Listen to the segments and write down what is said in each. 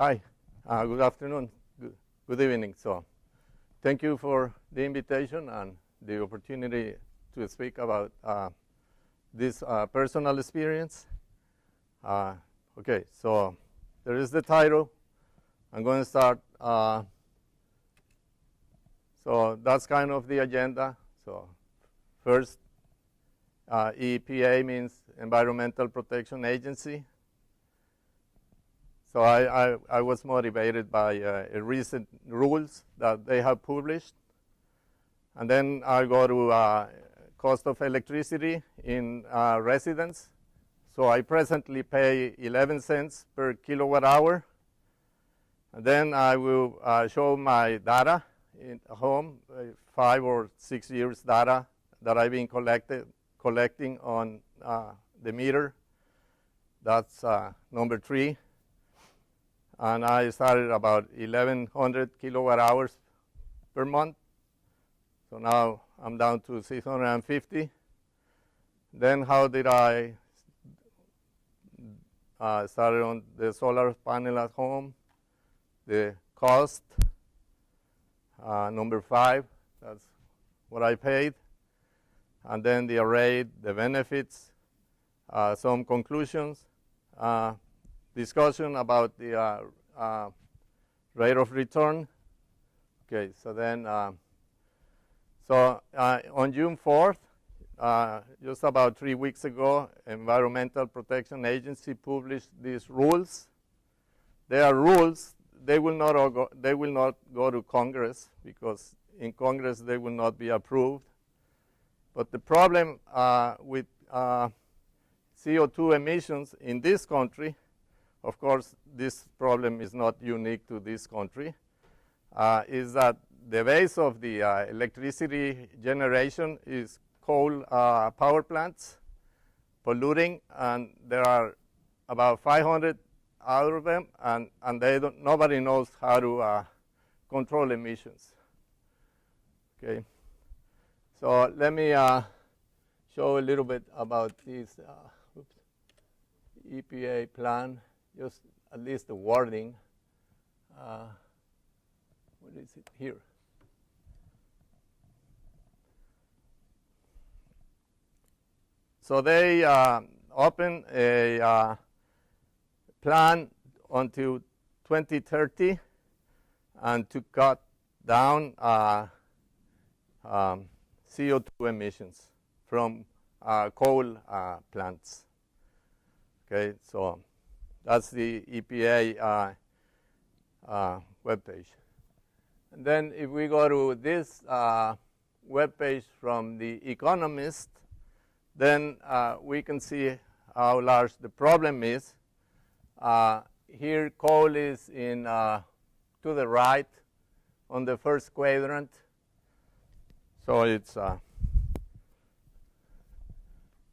Hi, good afternoon, good evening. So thank you for the invitation and the opportunity to speak about this personal experience. Okay, so there is the title. I'm going to start. So that's kind of the agenda. So first, EPA means Environmental Protection Agency. So I was motivated by recent rules that they have published. And then I go to cost of electricity in residence. So I presently pay 11 cents per kilowatt hour. And then I will show my data in home, 5 or 6 years data that I've been collecting on the meter. That's number 3. And I started about 1,100 kilowatt hours per month. So now I'm down to 650. Then how did I started on the solar panel at home? The cost, number 5, that's what I paid. And then the array, the benefits, some conclusions, discussion about the rate of return. Okay, so then, on June 4th, just about 3 weeks ago, Environmental Protection Agency published these rules. They are rules. They will not go to Congress because in Congress they will not be approved. But the problem with CO2 emissions in this country, of course, this problem is not unique to this country, is that the base of the electricity generation is coal power plants polluting, and there are about 500 out of them, and nobody knows how to control emissions. Okay, so let me show a little bit about this EPA plan. Just at least the wording. What is it here? So they open a plan until 2030 and to cut down CO2 emissions from coal plants. Okay, so that's the EPA webpage. And then if we go to this webpage from The Economist, then we can see how large the problem is. Here coal is in to the right on the first quadrant. So it's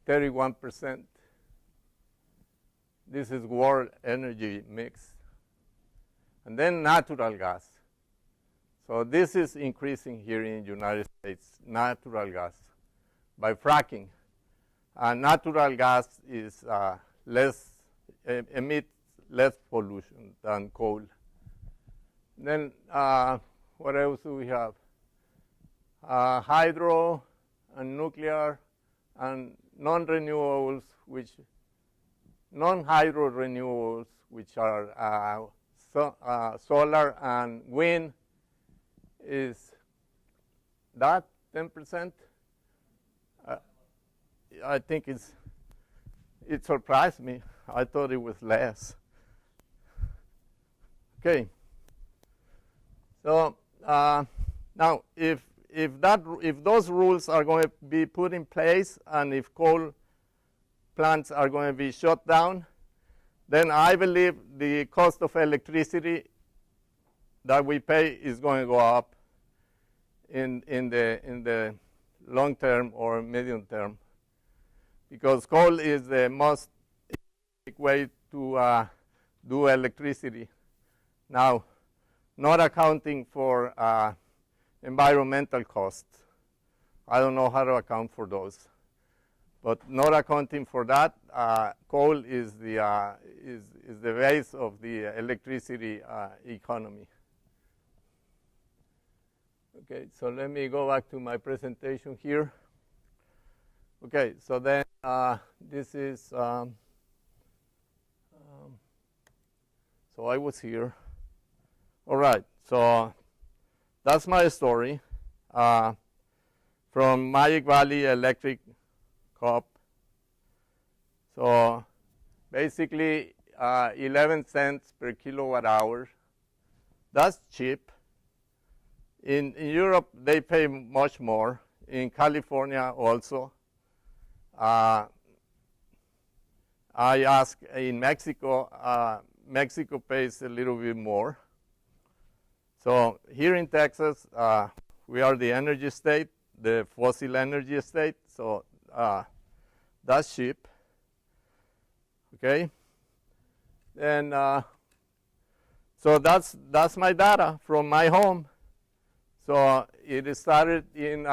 31%. This is world energy mix. And then natural gas. So this is increasing here in the United States, natural gas, by fracking. Natural gas is emits less pollution than coal. Then what else do we have? Hydro and nuclear and non-renewables, non-hydro renewables, which are solar and wind, is that 10%? I think it surprised me. I thought it was less. Okay. So now, if those rules are going to be put in place, and if coal plants are going to be shut down, then I believe the cost of electricity that we pay is going to go up in the long term or medium term, because coal is the most economic way to do electricity. Now, not accounting for environmental costs. I don't know how to account for those. But not accounting for that, coal is the base of the electricity economy. Okay, so let me go back to my presentation here. Okay, so then this is, so I was here. All right, so that's my story from Magic Valley Electric Co-op. So basically 11 cents per kilowatt hour. That's cheap. In Europe, they pay much more. In California also. I asked in Mexico, Mexico pays a little bit more. So here in Texas, we are the energy state, the fossil energy state, so that's cheap. Okay, and so that's my data from my home. So it started in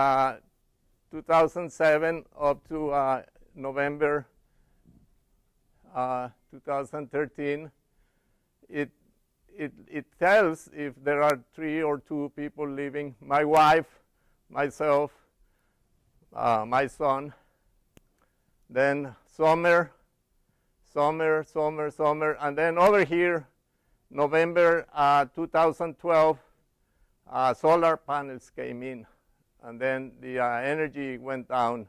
2007 up to November 2013. It tells if there are 3 or 2 people living, my wife, myself, my son. Then summer, and then over here, November 2012, solar panels came in, and then the energy went down.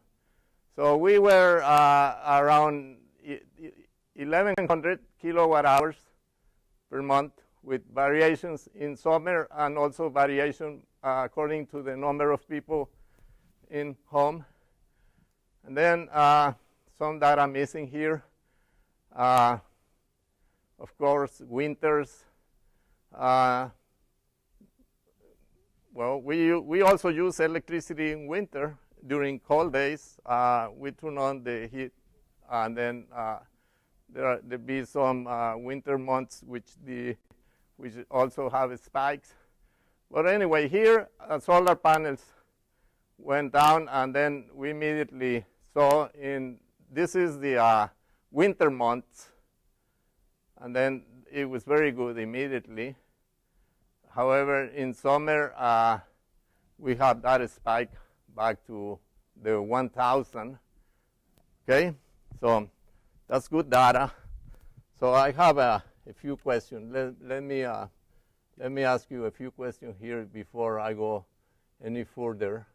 So we were around 1,100 kilowatt hours per month, with variations in summer and also variation according to the number of people in home. And then some data missing here. Of course, winters. Well, we also use electricity in winter. During cold days, we turn on the heat, and then there be some winter months which also have spikes. But anyway, here solar panels went down, and then we immediately saw this is the winter months, and then it was very good immediately. However, in summer, we have that spike back to the 1,000. Okay, so that's good data. So I have a few questions. Let me ask you a few questions here before I go any further,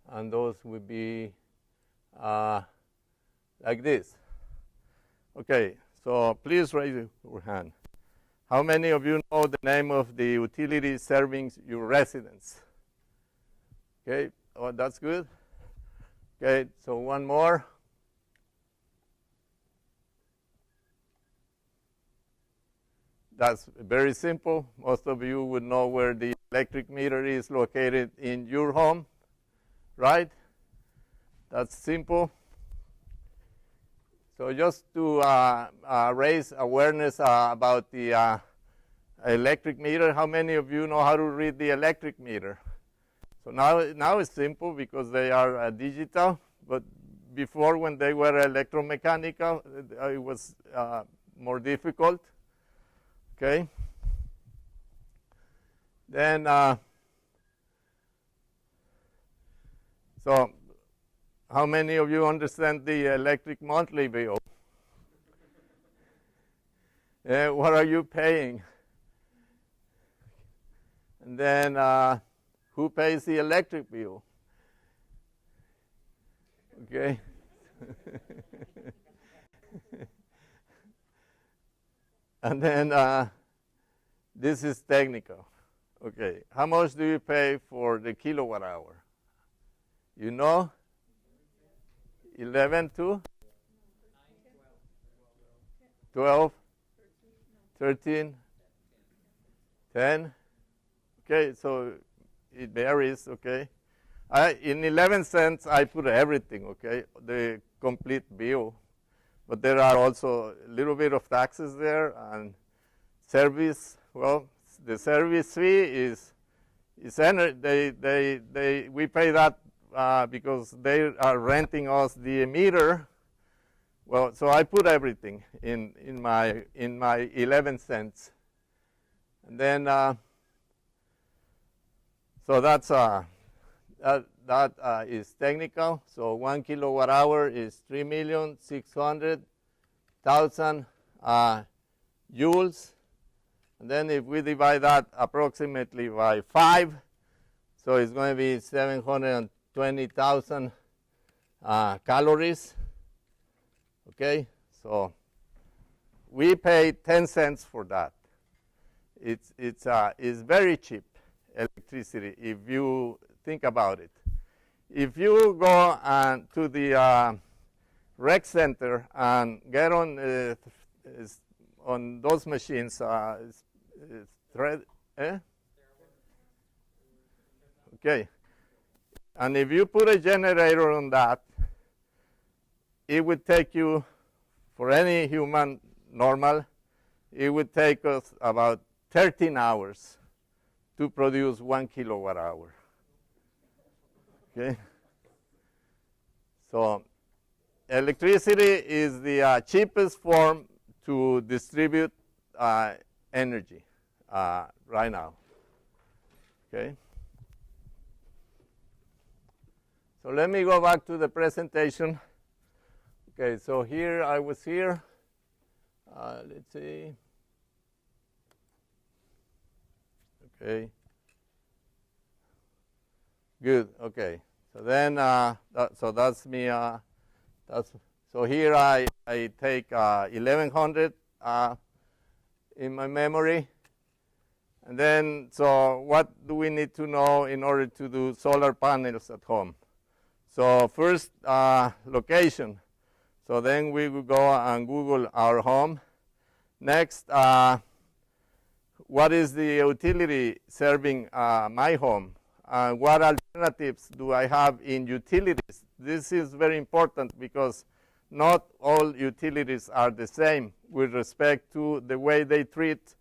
and those would be like this. Okay, so please raise your hand. How many of you know the name of the utility serving your residence? Okay, oh, that's good. Okay, so one more. That's very simple. Most of you would know where the electric meter is located in your home, right? That's simple. So just to raise awareness about the electric meter, how many of you know how to read the electric meter? So now it's simple because they are digital, but before, when they were electromechanical, it was more difficult. Okay. Then, so how many of you understand the electric monthly bill? What are you paying? And then, who pays the electric bill? Okay. And then this is technical. Okay, how much do you pay for the kilowatt hour? You know? 11 to 12, 13, 10. Okay, so it varies, okay? In 11 cents, I put everything, okay? The complete bill. But there are also a little bit of taxes there, and service. Well, the service fee is we pay that because they are renting us the meter. Well, so I put everything in my 11 cents, and then so that's that is technical. So 1 kilowatt hour is 3,600,000 joules, and then if we divide that approximately by 5, so it's going to be 720,000 calories. Okay, so we pay 10 cents for that. It's very cheap electricity if you think about it. If you go to the rec center and get on those machines, okay, and if you put a generator on that, it would take you, for any human normal, it would take us about 13 hours to produce 1 kilowatt hour. Okay? So electricity is the cheapest form to distribute energy right now. Okay? So let me go back to the presentation. Okay, so here I was here. Let's see. Okay. Good. Okay. So then, so that's me. So here I take 1100 in my memory, and then so what do we need to know in order to do solar panels at home? So first, location. So then we will go and Google our home. Next, what is the utility serving my home? What alternatives do I have in utilities? This is very important because not all utilities are the same with respect to the way they treat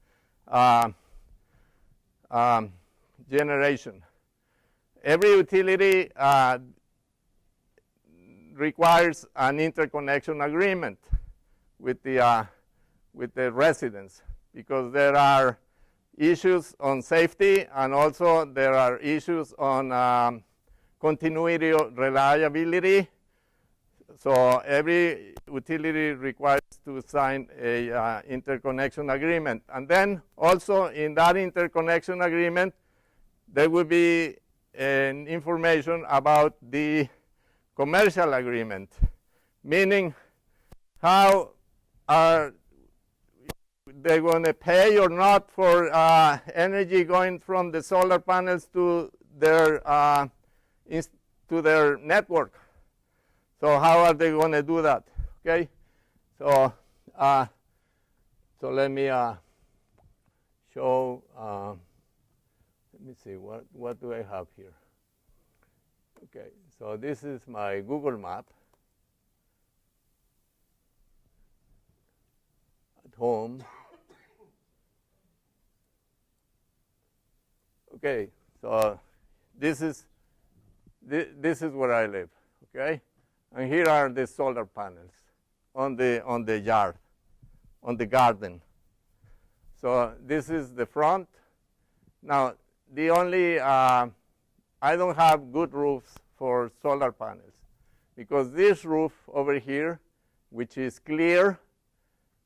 generation. Every utility requires an interconnection agreement with the residents, because there are issues on safety, and also there are issues on continuity of reliability. So every utility requires to sign a interconnection agreement. And then also in that interconnection agreement, there will be an information about the commercial agreement, meaning how are they going to pay or not for energy going from the solar panels to their network. So how are they going to do that? Okay, so so let me show. Let me see what do I have here. Okay, so this is my Google map at home. Okay, so this is where I live. Okay, and here are the solar panels on the yard, on the garden. So this is the front. Now the only I don't have good roofs for solar panels, because this roof over here, which is clear,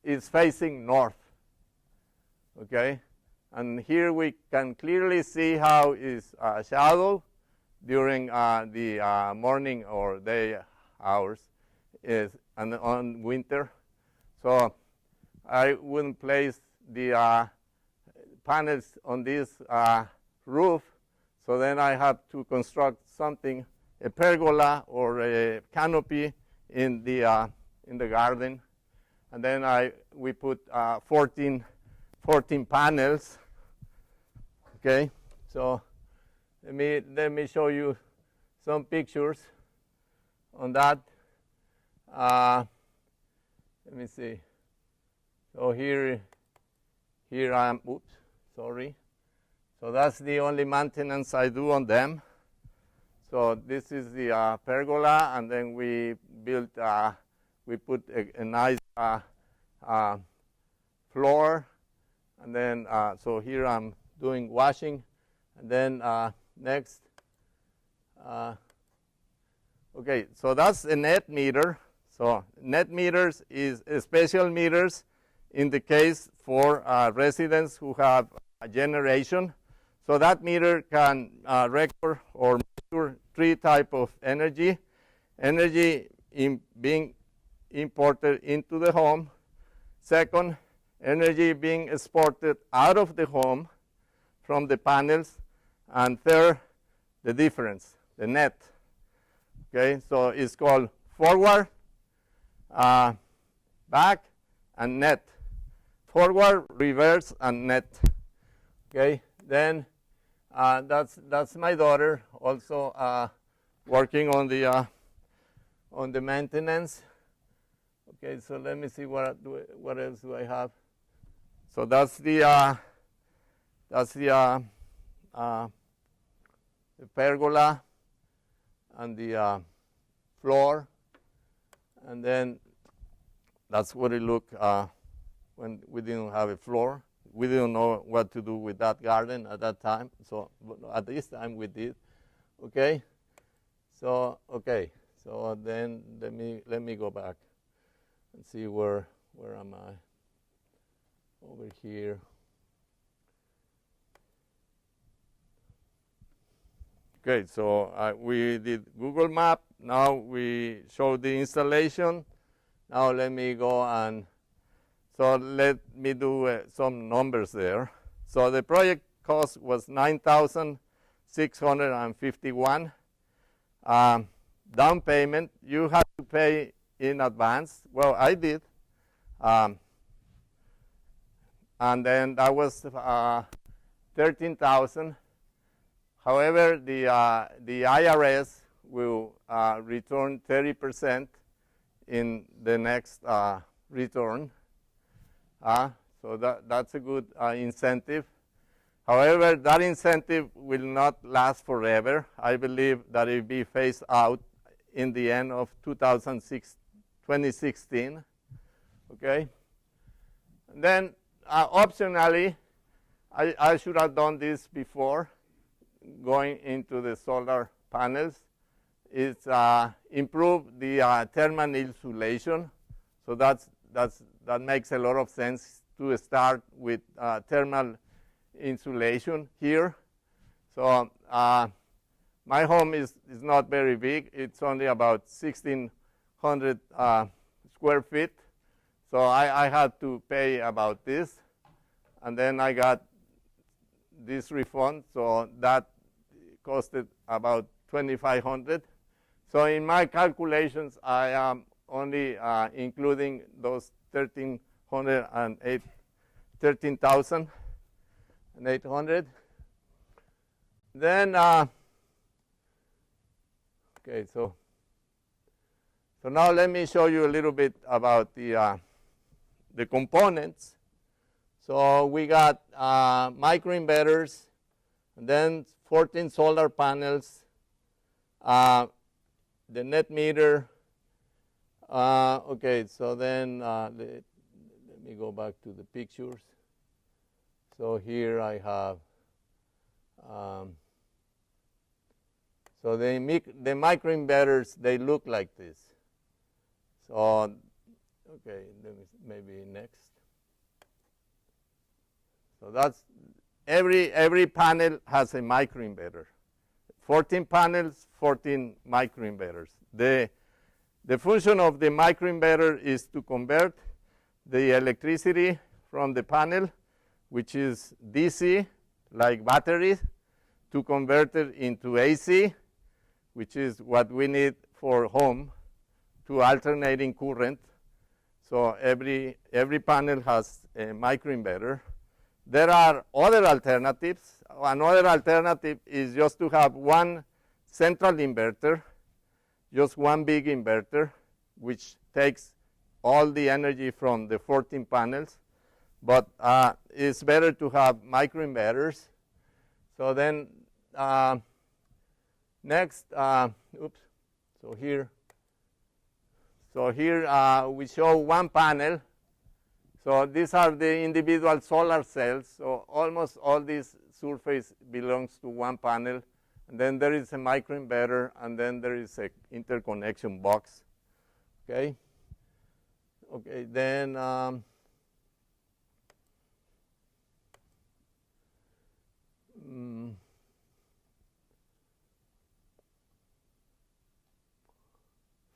is facing north. Okay, and here we can clearly see how is shadow during the morning or day hours and on winter. So I wouldn't place the panels on this roof. So then I have to construct something, a pergola or a canopy in the garden, and then we put 14 panels. Okay, so let me show you some pictures on that. Let me see. So here I am. Oops, sorry. So that's the only maintenance I do on them. So this is the pergola, and then we built, we put a nice floor, and then so here I'm doing washing, and then next. Okay, so that's a net meter. So net meters is special meters in the case for residents who have a generation. So that meter can record or measure three types of energy. Energy being imported into the home. Second, energy being exported out of the home from the panels. And third, the difference, the net. Okay, so it's called forward, back, and net. Forward, reverse, and net. Okay, then that's my daughter also working on the maintenance. Okay, so let me see what else do I have. So that's the pergola and the floor, and then that's what it looked when we didn't have a floor. We didn't know what to do with that garden at that time, so at this time we did. Okay, so then let me go back and see where am I? Over here. Okay, so we did Google Map. Now we show the installation. Now let me go and so let me do some numbers there. So the project cost was $9,651. Down payment, you have to pay in advance. Well, I did. And then that was $13,000. However, the IRS will return 30% in the next return. So that's a good incentive. However, that incentive will not last forever. I believe that it will be phased out in the end of 2016. Okay. And then optionally, I should have done this before going into the solar panels. It's improve the thermal insulation. So that makes a lot of sense to start with thermal insulation here. So my home is not very big. It's only about 1,600 square feet. So I had to pay about this. And then I got this refund. So that costed about $2,500. So in my calculations, I am only including those 13,800. Then okay, so now let me show you a little bit about the components. So we got microinverters, and then 14 solar panels, the net meter. Okay, so then let me go back to the pictures. So here I have, so the microinverters, they look like this. So, okay, maybe next. So that's every panel has a microinverter. 14 panels, 14 microinverters. The function of the microinverter is to convert the electricity from the panel, which is DC, like batteries, to convert it into AC, which is what we need for home, to alternating current. So every panel has a microinverter. There are other alternatives. Another alternative is just to have one central inverter, just one big inverter, which takes all the energy from the 14 panels. But it's better to have microinverters. So then Next, oops. So here we show one panel. So these are the individual solar cells. So almost all this surface belongs to one panel. And then there is a microinverter, and then there is a interconnection box. Okay. Okay. Then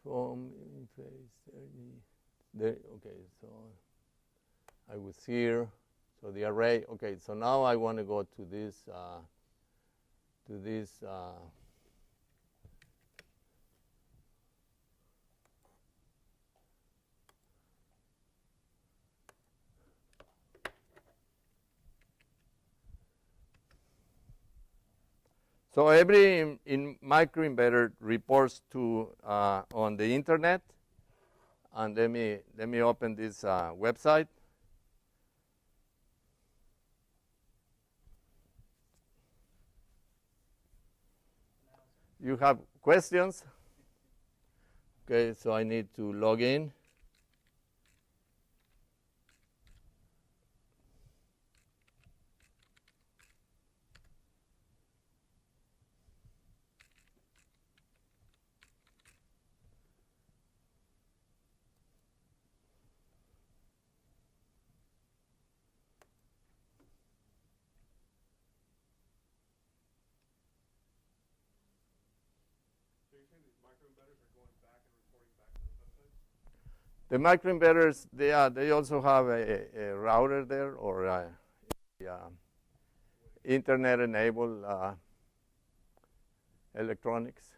from interface there. Okay. So I was here. So the array. Okay. So now I want to go to this. So every in microinverter reports to on the internet, and let me open this website. You have questions? Okay, so I need to log in. The microinverters, they also have a router there, or a internet-enabled electronics.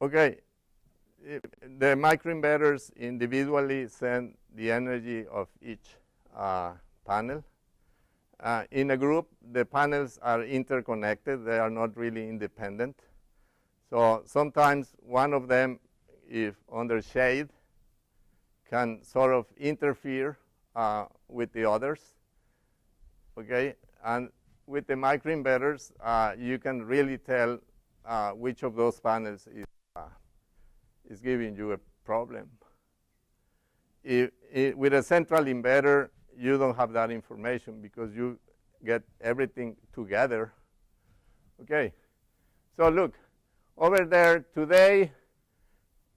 Okay, the microinverters individually send the energy of each panel. In a group, the panels are interconnected. They are not really independent. So sometimes one of them, if under shade, can sort of interfere with the others. Okay, and with the microinverters, you can really tell which of those panels is giving you a problem. With a central inverter, you don't have that information because you get everything together. Okay, so look, over there today,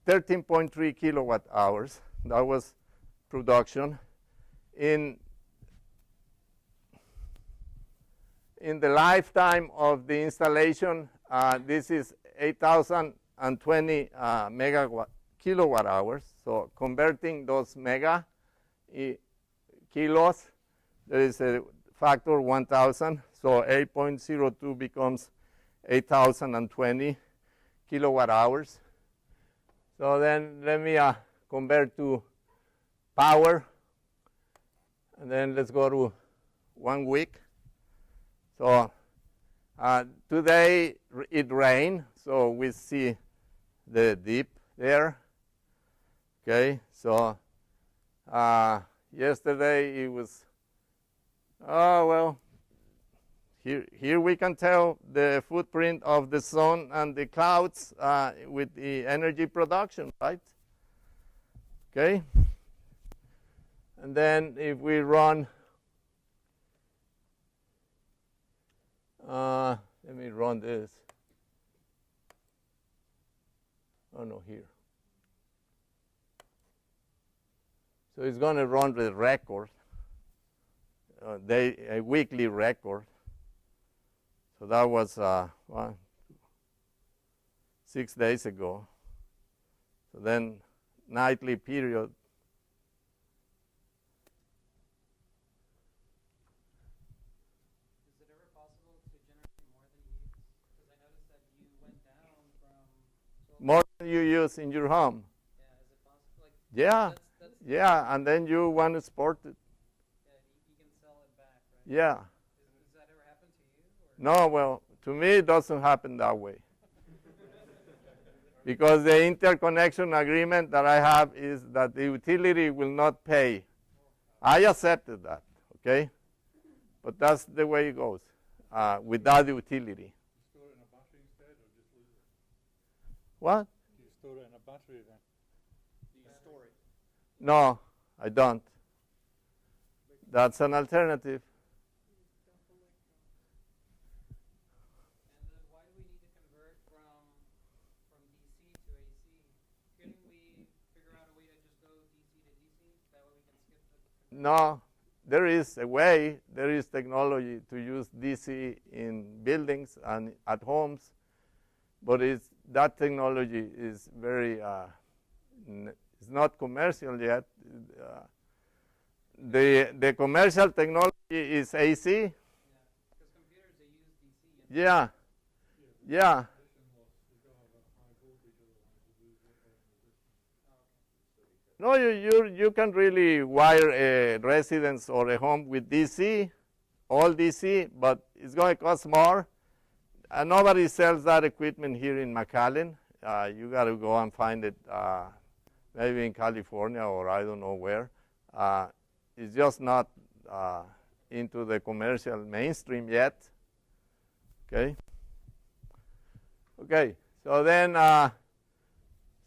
13.3 kilowatt hours. That was production. In the lifetime of the installation, this is 8,020 kilowatt hours. So converting those mega kilos, there is a factor 1,000. So 8.02 becomes 8,020 kilowatt hours. So then let me convert to power. And then let's go to 1 week. So today it rained, so we see the dip there. Okay, so yesterday it was, here we can tell the footprint of the sun and the clouds with the energy production, right? Okay. And then if we run, let me run this. Oh no, here. So it's going to run the record, a weekly record. So that was 6 days ago. So then nightly period. Is it ever possible to generate more than you use? Because I noticed that you went down from More than you use in your home. Yeah, is it possible? Like, Yeah. that's Yeah, and then you want to export it. Yeah, you can sell it back, right? Yeah. Does that ever happen to you? Or? No, well, to me it doesn't happen that way. Because the interconnection agreement that I have is that the utility will not pay. I accepted that, okay? But that's the way it goes with that utility. You store it in a battery instead, or just lose it? What? Do you store it in a battery then? Do you store it? No, I don't. That's an alternative. And why do we need to convert from DC to AC? Couldn't we figure out a way to just go DC to DC? That way we can skip the conversion? No, there is a way, there is technology to use DC in buildings and at homes, but that technology is very, it's not commercial yet. The commercial technology is AC. Yeah, because computers, they use DC. And Yeah, yeah. No, you can really wire a residence or a home with DC, all DC, but it's going to cost more. And nobody sells that equipment here in McAllen. You got to go and find it maybe in California or I don't know where. It's just not into the commercial mainstream yet. Okay. Okay. So then.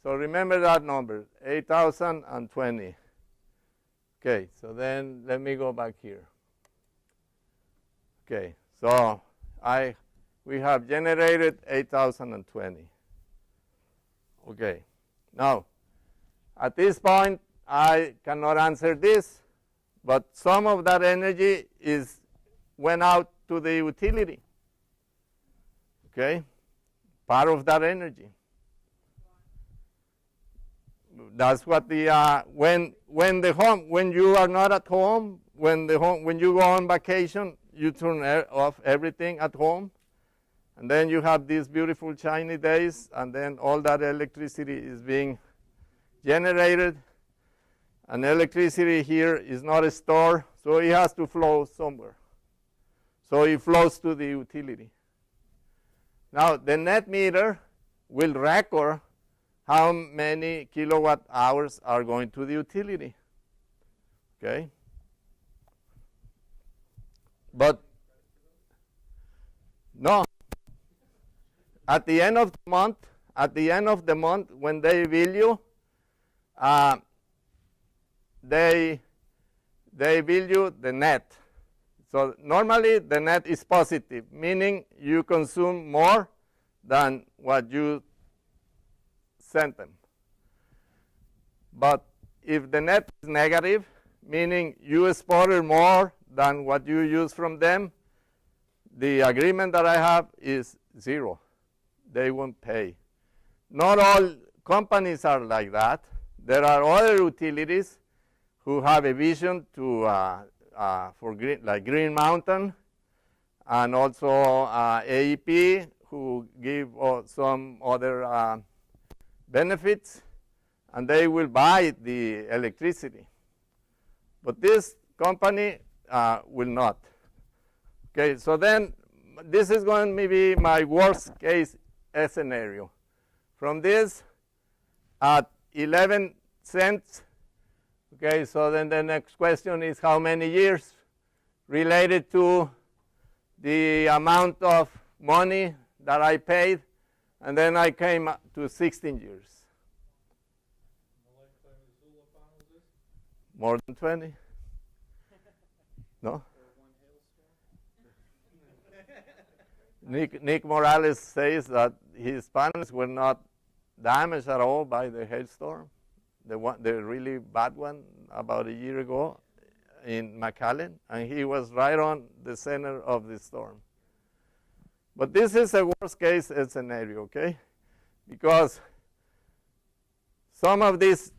So remember that number, 8,020. Okay, so then let me go back here. Okay, so we have generated 8,020. Okay, now at this point I cannot answer this, but some of that energy went out to the utility. Okay, part of that energy. That's what when you are not at home, when you go on vacation, you turn off everything at home, and then you have these beautiful shiny days, and then all that electricity is being generated, and electricity here is not stored, so it has to flow somewhere. So it flows to the utility. Now the net meter will record how many kilowatt hours are going to the utility. Okay? But no. At the end of the month, when they bill you, they bill you the net. So normally the net is positive, meaning you consume more than what you sent them. But if the net is negative, meaning you exported more than what you use from them, the agreement that I have is zero. They won't pay. Not all companies are like that. There are other utilities who have a vision to for like Green Mountain, and also AEP, who give some other benefits, and they will buy the electricity. But this company will not. Okay, so then this is going to be my worst case scenario. From this, at 11 cents, okay, so then the next question is how many years related to the amount of money that I paid, and then I came to 16 years. The lifetime of the solar panels is? More than 20? No? Or one hailstorm? Nick Morales says that his panels were not damaged at all by the hailstorm, the really bad one about a year ago in McAllen, and he was right on the center of the storm. But this is a worst case scenario, okay? Because some of these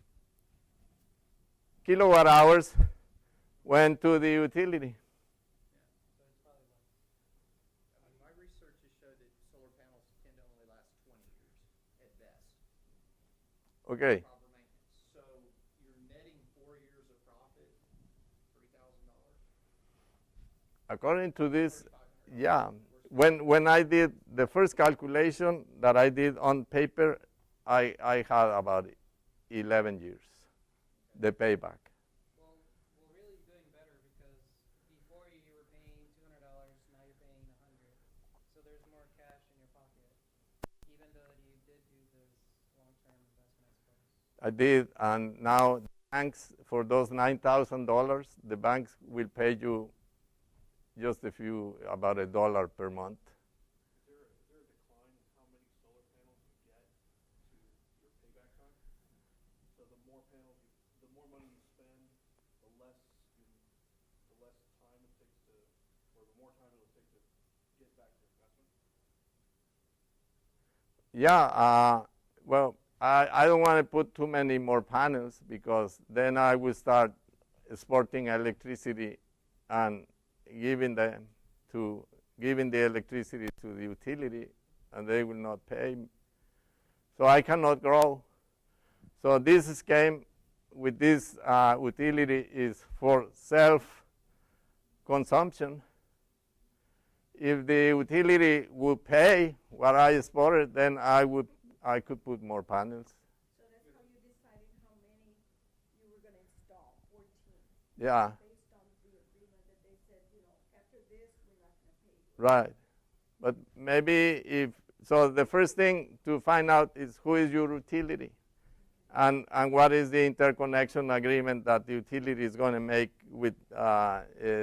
kilowatt hours went to the utility. So it's probably less. I mean, my research has showed that solar panels tend to only last 20 years at best. Okay. Proper maintenance. So you're netting 4 years of profit, $3,000. According to this, $3,500. yeah. When I did the first calculation that I did on paper, I had about 11 years, the payback. Well, really doing better, because I did, and now banks, for those $9,000, the banks will pay you just about $1 per month. Is there a decline in how many solar panels you get to your payback time? So the more panels, the more money you spend, the less time it takes to, or the more time it'll take to get back your investment? Yeah, well, I don't want to put too many more panels because then I will start exporting electricity and giving the electricity to the utility, and they will not pay me. So I cannot grow. So this scheme with this utility is for self-consumption. If the utility would pay what I exported, then I could put more panels. So that's how you decided how many you were going to install, 14. Yeah. Based on the agreement that they said, after this, we're not going to pay you. Right. But maybe so the first thing to find out is who is your utility and what is the interconnection agreement that the utility is going to make with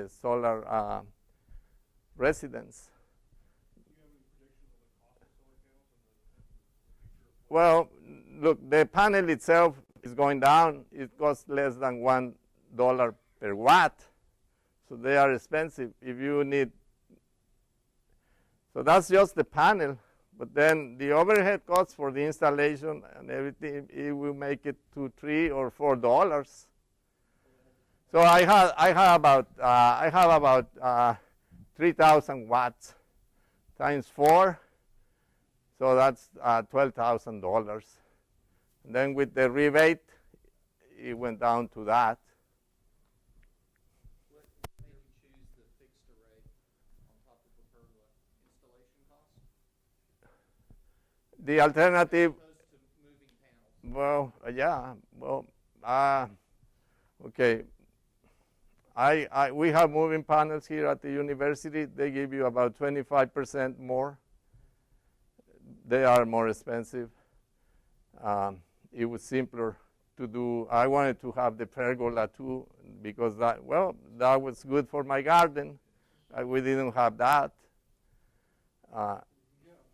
solar residents. Do you have any prediction of the cost of solar panels in the future? Well, look, the panel itself is going down. It costs less than $1 per watt. So they are expensive. If you need, so that's just the panel. But then the overhead costs for the installation and everything, it will make it to $3 or $4. So I have about 3,000 watts times 4. So that's $12,000. And then with the rebate, it went down to that. What made you choose the fixed array on top of the installation cost? The alternative, As opposed to moving panels. okay. We have moving panels here at the university. They give you about 25% more. They are more expensive. It was simpler to do. I wanted to have the pergola too because that was good for my garden. We didn't have that. Yeah,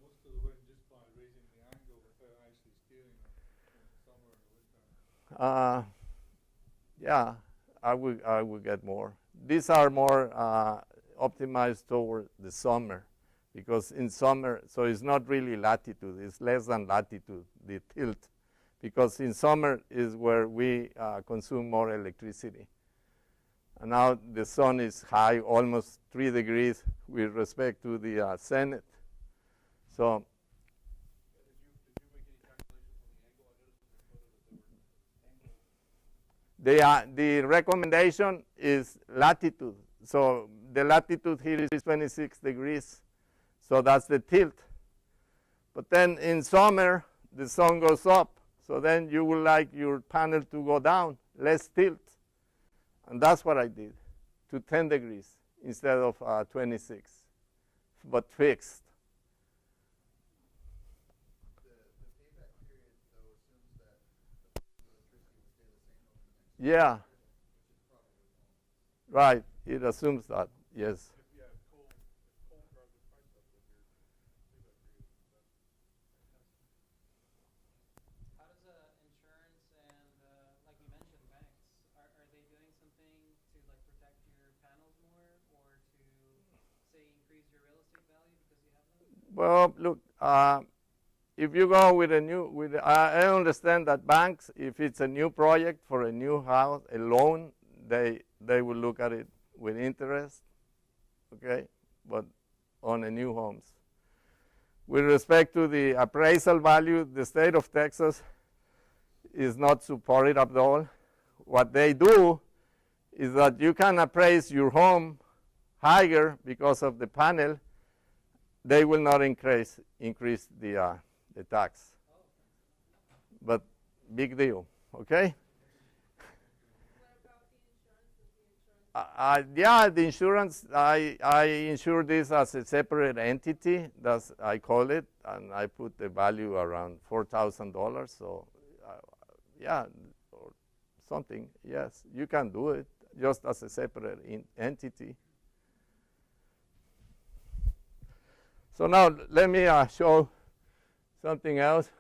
most of the wind just by raising the angle without actually scaling it in the summer and the winter. Yeah, I will get more. These are more optimized toward the summer because in summer, so it's not really latitude, it's less than latitude, the tilt, because in summer is where we consume more electricity. And now the sun is high, almost 3 degrees with respect to the zenith. So Did you make any calculations on the angle? I noticed that they photos that they were angled. the recommendation is latitude. So the latitude here is 26 degrees. So that's the tilt. But then in summer, the sun goes up. So then you would like your panel to go down, less tilt. And that's what I did, to 10 degrees instead of 26, but fixed. The payback period, though, assumes that the electricity will stay the same over the next year, Yeah, which is probably wrong. right. It assumes that, yes. If cold drives the price up, then your payback period is better. How does insurance and, like you mentioned, banks, are they doing something to like protect your panels more or to, say, increase your real estate value because you have them? Well, look, if you go with I understand that banks, if it's a new project for a new house, a loan, they will look at it with interest, okay, but on a new homes. With respect to the appraisal value, the state of Texas is not supportive at all. What they do is that you can appraise your home higher because of the panel. They will not increase the tax. But big deal, okay? Yeah, the insurance, I insure this as a separate entity, that's I call it, and I put the value around $4,000, so yeah, or something. Yes, you can do it just as a separate entity. So now let me show something else.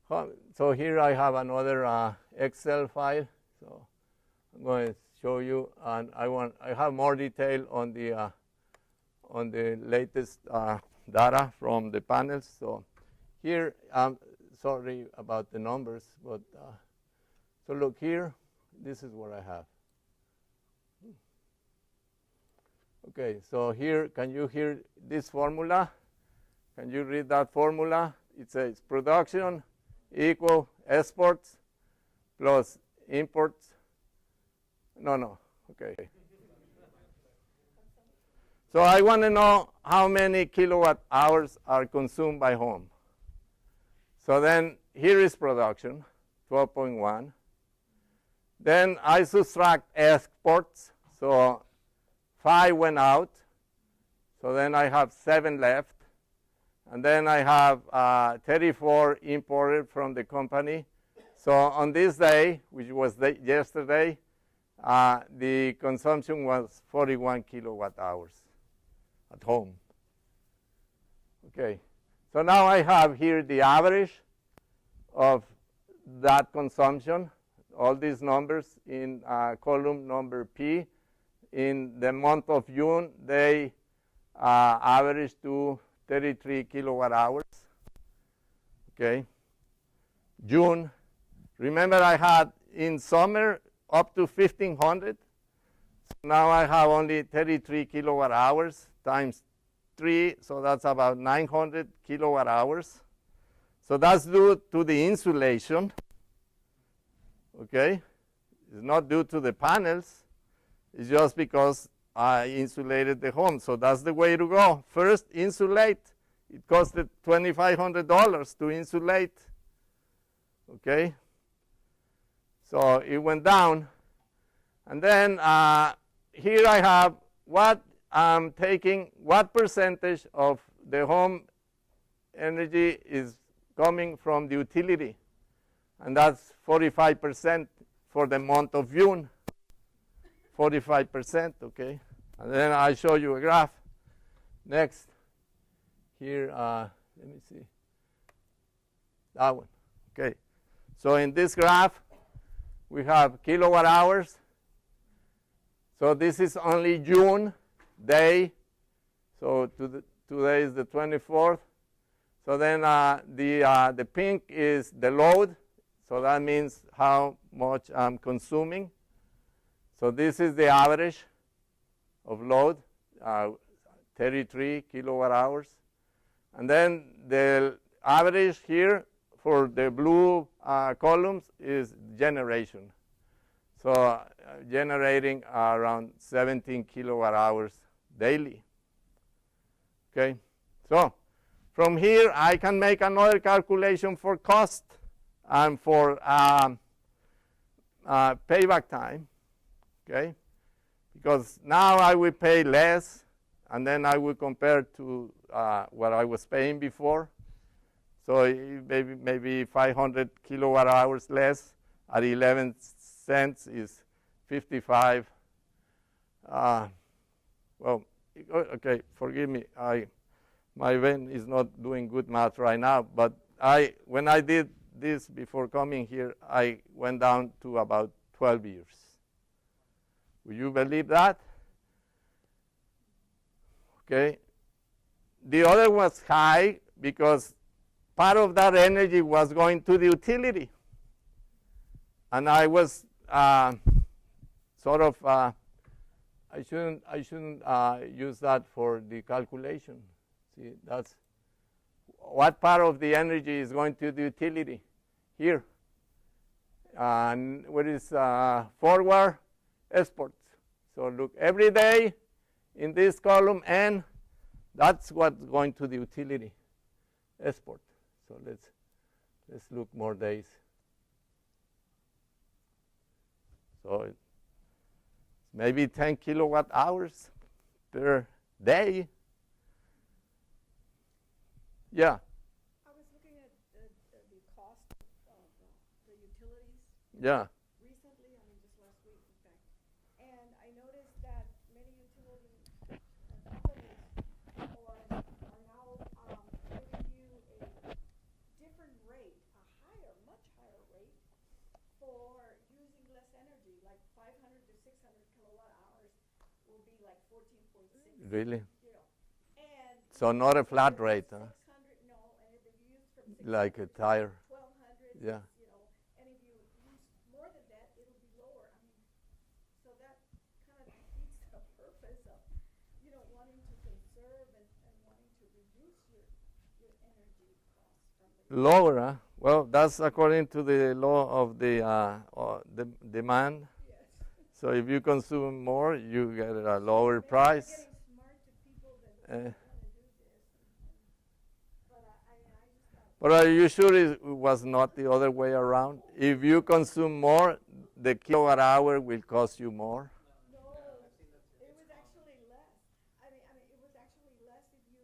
So here I have another Excel file. So I'm going to show you, and I have more detail on the latest data from the panels. So here, sorry about the numbers, but so look here. This is what I have. Okay, so here, can you hear this formula? Can you read that formula? It says production equal exports plus imports. No, okay. So I want to know how many kilowatt hours are consumed by home. So then here is production, 12.1. Then I subtract exports, so 5 went out. So then I have 7 left. And then I have 34 imported from the company. So on this day, which was yesterday, the consumption was 41 kilowatt hours at home. Okay, so now I have here the average of that consumption, all these numbers in column number P. In the month of June, they averaged to 33 kilowatt hours. Okay, June, remember I had in summer up to 1,500. So now I have only 33 kilowatt hours times 3, so that's about 900 kilowatt hours. So that's due to the insulation. Okay, it's not due to the panels. It's just because I insulated the home. So that's the way to go. First, insulate. It costed $2,500 to insulate. Okay, so it went down. And then here I have what I'm taking, what percentage of the home energy is coming from the utility. And that's 45% for the month of June. 45%, okay. And then I show you a graph. Next, here, let me see. That one, okay. So in this graph, we have kilowatt hours. So this is only June day. So today is the 24th. So then the pink is the load. So that means how much I'm consuming. So this is the average of load, 33 kilowatt hours. And then the average here for the blue columns is generation. So generating around 17 kilowatt hours daily. Okay, so from here I can make another calculation for cost and for payback time. Okay, because now I will pay less, and then I will compare to what I was paying before. So maybe 500 kilowatt hours less at 11 cents is 55. Well, okay, forgive me. My brain is not doing good math right now, but when I did this before coming here, I went down to about 12 years. Will you believe that? Okay. The other was high because part of that energy was going to the utility. And I was sort of, I shouldn't use that for the calculation. See, that's what part of the energy is going to the utility here. And what is forward exports. So look, every day in this column N, that's what's going to the utility export. So let's look more days. So it's maybe 10 kilowatt hours per day. Yeah. I was looking at the cost of Yeah. recently, I mean, just last week, in fact. And I noticed that many utility companies are now giving you a different rate, a higher, much higher rate for using less energy, like 500 to 600 kilowatt hours will be like 14.6. Really? You know, and So if not you a flat use rate, huh? 600, no, and if you use from Like a 600 to tire. 1200, Yeah. you know, and if you use more than that, it'll be lower. I mean, so that kind of defeats the purpose of, you know, wanting to conserve and wanting to reduce your energy costs from the Lower, huh? Well, that's according to the law of the demand. yes. So if you consume more, you get a lower Maybe price. they're getting smart to people that Uh, don't want to do this, but I just thought. But are you sure it was not the other way around? If you consume more, the kilowatt hour will cost you more. No, Yeah, I've seen that too. it was actually less. I mean, it was actually less if you,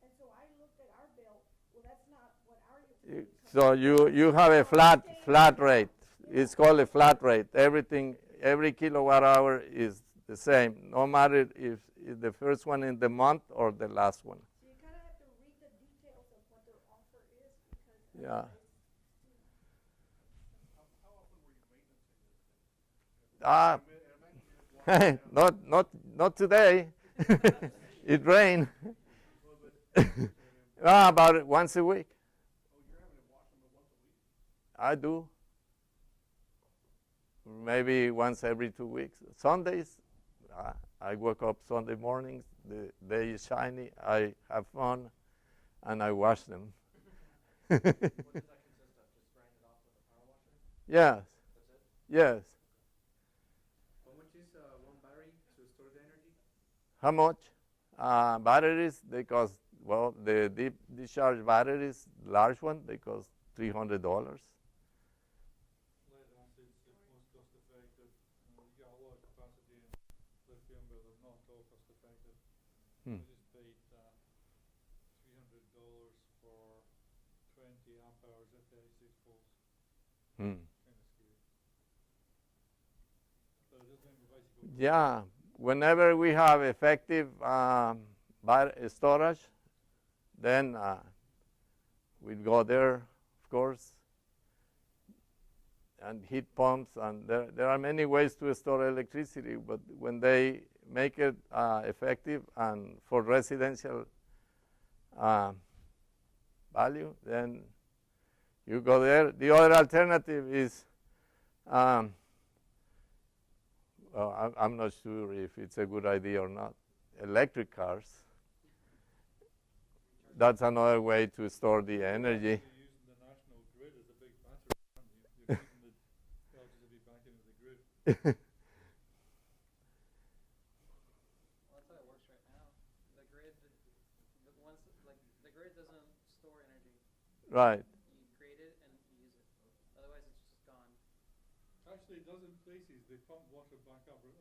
and so I looked at our bill. Well, that's not what our utility So company you does. have a flat Staying rate. It's called a flat rate. Every kilowatt hour is the same, no matter if it's the first one in the month or the last one. So you kind of have to read the details of what their offer is because Yeah. otherwise, How often were you maintenancing it? Not today. It rained. About once a week. Oh, you're having to wash them once a week? I do. Maybe once every 2 weeks. Sundays, I wake up Sunday mornings. The day is shiny. I have fun, and I wash them. What does that consist of? Just spraying it off with a power washer? Yes. That's it? Yes. How much is one battery to store the energy? How much? Batteries, they cost, well, the deep discharge batteries, large one, they cost $300. Lead acid's the most cost effective. You got a lot of capacity in lithium, but they're not all cost effective. Hmm. I just paid $300 for 20 amp hours at 36 volts. Hmm. Kind of scary. So it doesn't make the bicycle. Yeah, whenever we have effective storage, then we'd go there, of course, and heat pumps, and there are many ways to store electricity, but when they make it effective and for residential value, then you go there. The other alternative is, well, I'm not sure if it's a good idea or not, electric cars. That's another way to store the energy. You're using the national grid as a big battery, aren't you? You're feeding the electricity back into the grid. Well, that's how it works right now. The grid, the grid doesn't store energy. Right. You create it and you use it. Otherwise, it's just gone. Actually, it does in places. They pump water back up hills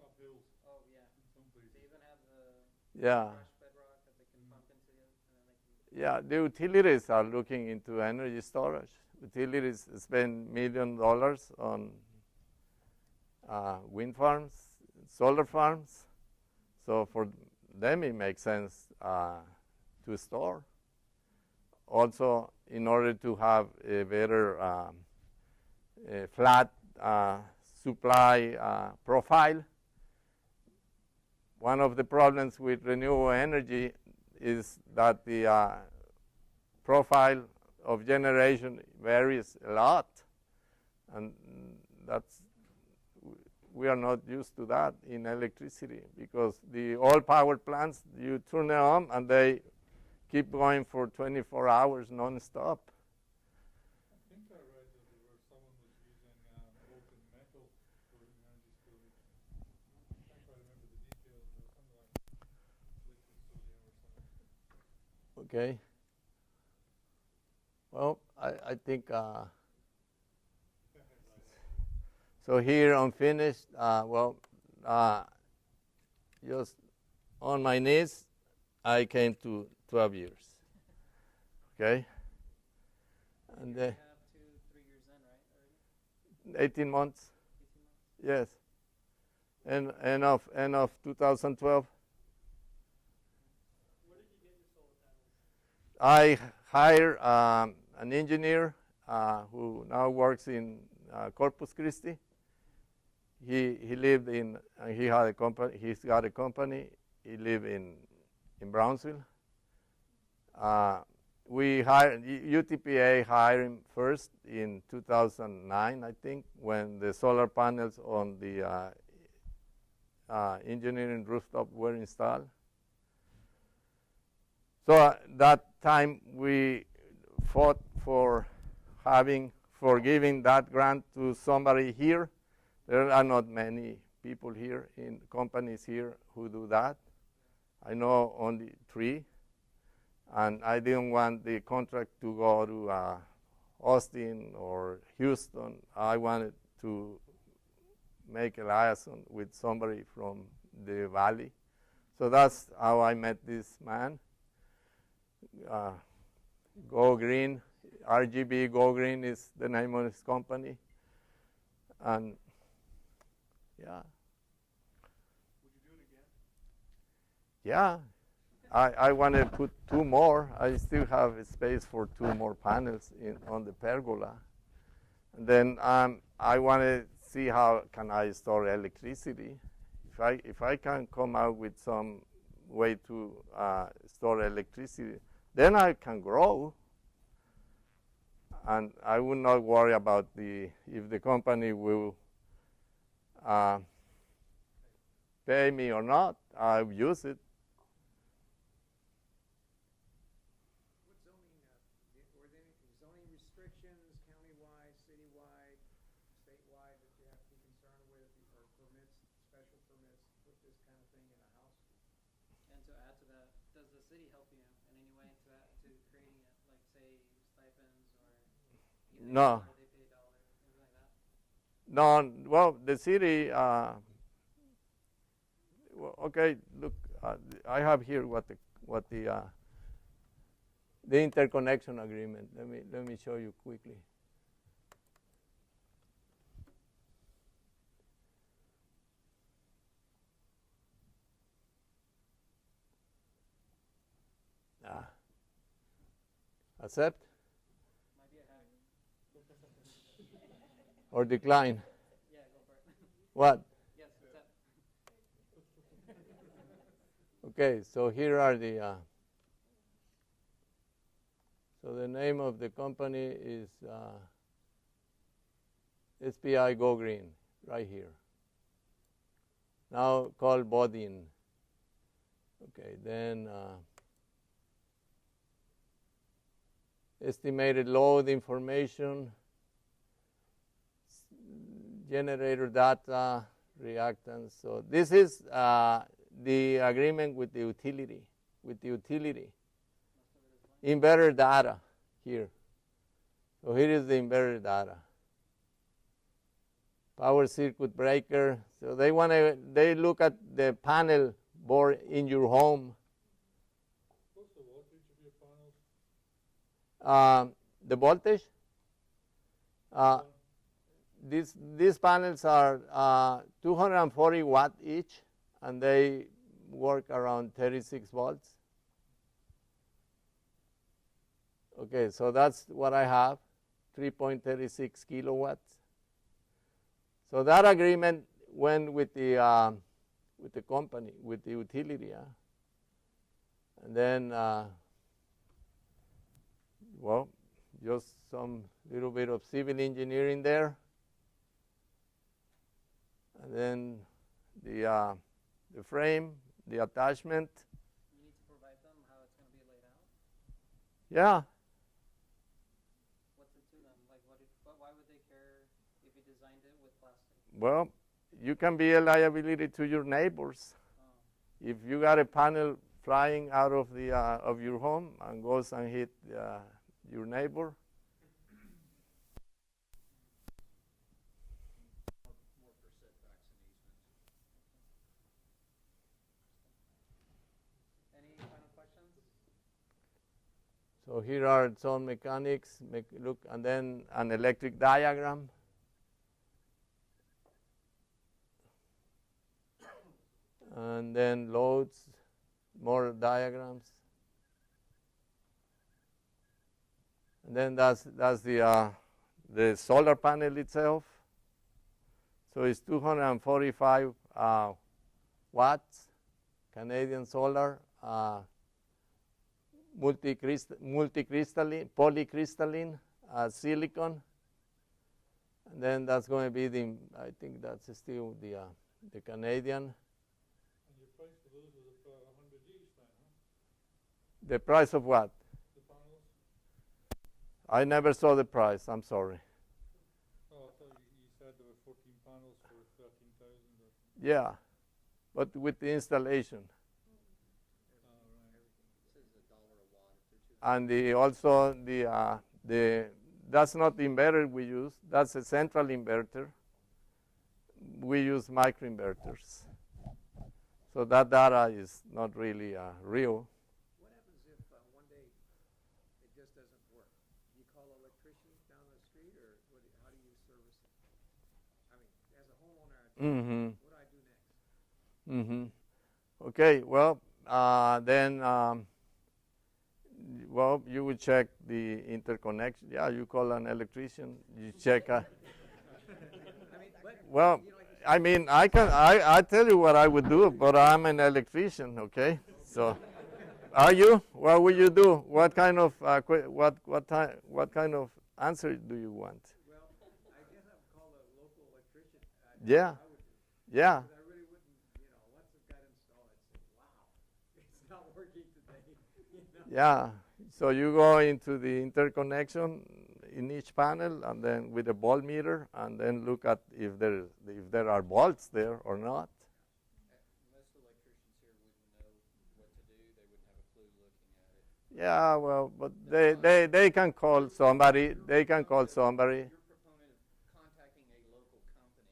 Oh yeah. in some They places. even have the Yeah. fresh bedrock that they can pump into it, and then they can. Yeah, the utilities are looking into energy storage. Utilities spend $1 million on wind farms, solar farms. So for them, it makes sense to store. Also, in order to have a better flat supply profile, one of the problems with renewable energy is that the profile of generation varies a lot, and we are not used to that in electricity, because the oil power plants, you turn them on and they keep going for 24 hours non-stop. I think I read that someone was using molten metal for energy storage. I can't quite remember the details, but something like liquid sodium or something. Okay. Well, I think so. Here unfinished. Just on my knees, I came to 12 years. Okay. And You have 2-3 years in, right? 18 months. 18 months? Yes. And end of 2012. Where did you get your solar panels? I hired an engineer who now works in Corpus Christi. He lived in he had a company. He's got a company. He lived in Brownsville. We hired UTPA hired him first in 2009, I think, when the solar panels on the engineering rooftop were installed. So that time we fought for giving that grant to somebody here. There are not many people here in companies here who do that. I know only 3, and I didn't want the contract to go to Austin or Houston. I wanted to make a liaison with somebody from the valley. So that's how I met this man. Go Green, RGB Go Green is the name of his company. And yeah. Would you do it again? Yeah. I want to put 2 more. I still have a space for 2 more panels on the pergola. And then I want to see how can I store electricity. If I can come out with some way to store electricity, then I can grow. And I would not worry about if the company will pay me or not. I'll use it. What zoning, were there any zoning restrictions, countywide, citywide, statewide, that you have to be concerned with, or permits, special permits, to put this kind of thing in a house? And to add to that, does the city help you in any way to creating it, like say stipends or No. they pay $1, anything like that? No, well, the city. Okay, look, I have here what the interconnection agreement. Let me show you quickly. Accept Might be a hack. or decline? Yeah, go for it. What? Yes, accept. Okay, so here are the. So the name of the company is SPI Go Green, right here. Now called Bodin. Okay, then estimated load information, generator data, reactance. So this is the agreement with the utility. Inverter data here. So here is the inverter data. Power circuit breaker. So they look at the panel board in your home. What's the voltage of your panels? The voltage. These panels are 240 watt each, and they work around 36 volts. Okay, so that's what I have, 3.36 kilowatts. So that agreement went with the company, with the utility. And then, well, just some little bit of civil engineering there. And then the frame, the attachment. You need to provide them how it's going to be laid out. Yeah. What's it to them? Like, why would they care if you designed it with plastic? Well, you can be a liability to your neighbors. Oh. If you got a panel flying out of the of your home and goes and hit your neighbor. More for setbacks and easements. Any final questions? So here are some mechanics. Look, and then an electric diagram. And then loads, more diagrams. And then that's the solar panel itself. So it's 245 watts, Canadian solar, multicrystalline, polycrystalline silicon. And then that's going to be I think that's still the Canadian. And your price for those is about 100 each then, huh? The price of what? The panels? I never saw the price, I'm sorry. Oh, I thought you said there were 14 panels for 13,000 or something. Yeah, but with the installation. And also the that's not the inverter we use. That's a central inverter. We use microinverters. So that data is not really real. What happens if one day it just doesn't work? Do you call an electrician down the street, or how do you service it? I mean, as a homeowner, what do I do next? Okay, well, then, well, you would check the interconnection. Yeah, you call an electrician. You check. Well, I mean, I tell you what I would do, but I'm an electrician. Okay, so, are you? What would you do? What kind of what kind of answer do you want? Well, I guess I would call a local electrician. Yeah, yeah. I really wouldn't, once it got installed, I'd say, wow, it's not working today. Yeah, so you go into the interconnection in each panel, and then with a voltmeter, and then look at if there are volts there or not. Most electricians here wouldn't know what to do. They wouldn't have a clue looking at it. Yeah, well, but they can call somebody. They can call somebody. Your proponent of contacting a local company,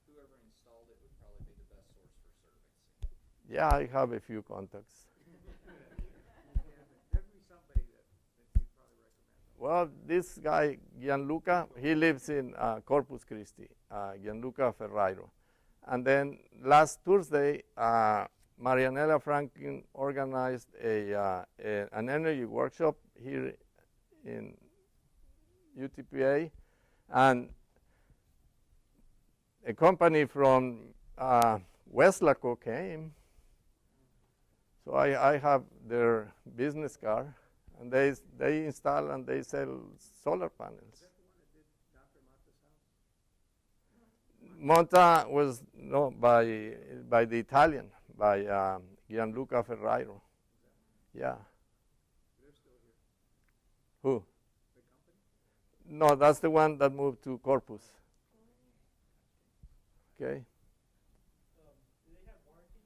whoever installed it would probably be the best source for servicing. Yeah, I have a few contacts. Well, this guy, Gianluca, he lives in Corpus Christi, Gianluca Ferrairo. And then last Thursday, Marianella Franklin organized an energy workshop here in UTPA. And a company from Westlaco came. So I have their business card. And they install and they sell solar panels. Is that the one that did Dr. Monta's house? Monta was by the Italian, by Gianluca Ferrairo. Yeah. They're still here. Who? The company? No, that's the one that moved to Corpus. Okay. Do they have warranty?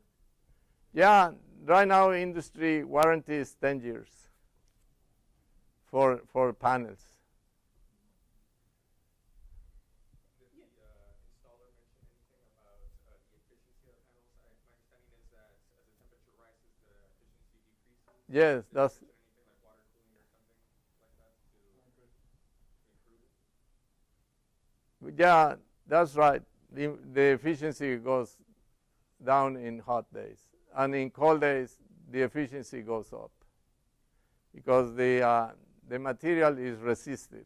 Yeah, right now industry warranty is 10 years. For panels. Did the installer mention anything about the efficiency of the panels? My understanding is that as the temperature rises, the efficiency decreases. Yes, that's. Is there anything like water cooling or something like that to improve it? Yeah, that's right. The efficiency goes down in hot days, and in cold days, the efficiency goes up because the material is resistive.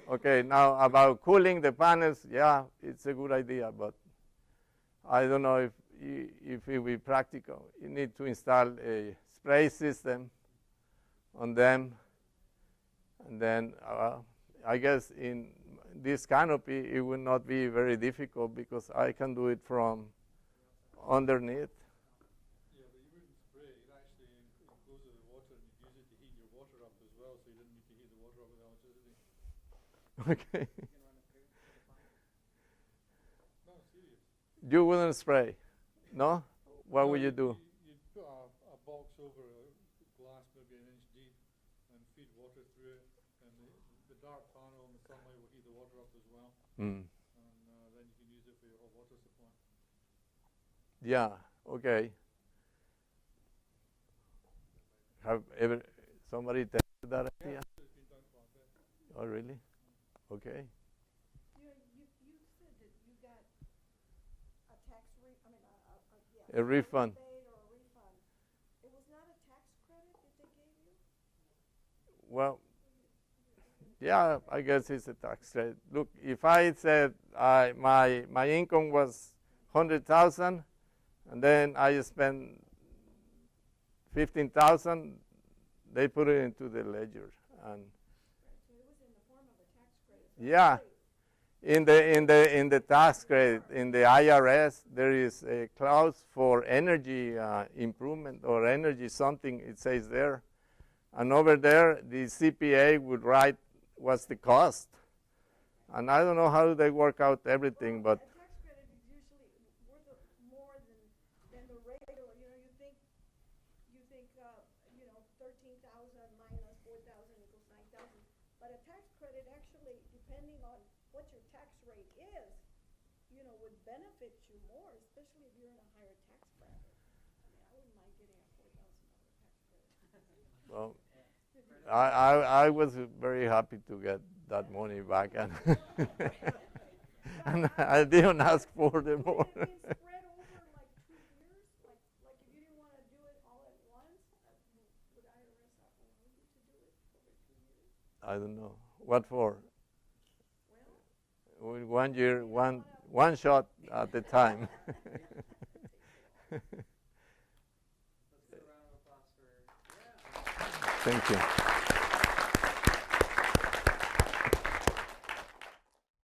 Okay, now about cooling the panels, yeah, it's a good idea, but I don't know if it will be practical. You need to install a spray system on them, and then I guess in this canopy it will not be very difficult because I can do it from underneath. Yeah, but you wouldn't spray. It actually encloses the water and you'd use it to heat your water up as well, so you didn't need to heat the water up with electricity. Okay. No, serious. You wouldn't spray, no? What would you do? You'd put a box over a glass maybe an inch deep and feed water through it, and the dark panel and the sunlight will heat the water up as well, Mm. and then you can use it for your hot water supply. Yeah, okay. Have ever somebody tell you that idea? It's been done quite a bit. Oh, really? Okay. You said that you got a tax A refund. rebate or a refund. It was not a tax credit that they gave you? Well, yeah, I guess it's a tax credit. Look, if I said my income was 100,000, and then I spent 15,000, they put it into the ledger, and So it was in the form of a tax credit. So yeah, really, in the tax credit in the IRS there is a clause for energy improvement or energy something. It says there, and over there the CPA would write what's the cost, and I don't know how they work out everything, but a tax credit is usually worth more than the regular. You know, you think 13,000 minus 4,000 equals 9,000. But a tax credit actually, depending on what your tax rate is, would benefit you more, especially if you're in a higher tax bracket. I wouldn't mind getting a $4,000 tax credit. well, I was very happy to get that money back, and and I didn't ask for the more. Would it be spread over like 2 years? Like if you didn't want to do it all at once, would IRS allow you to do it over 2 years? I don't know what for. Well, With 1 year, one shot at a time. Let's give a round of applause for. Thank you.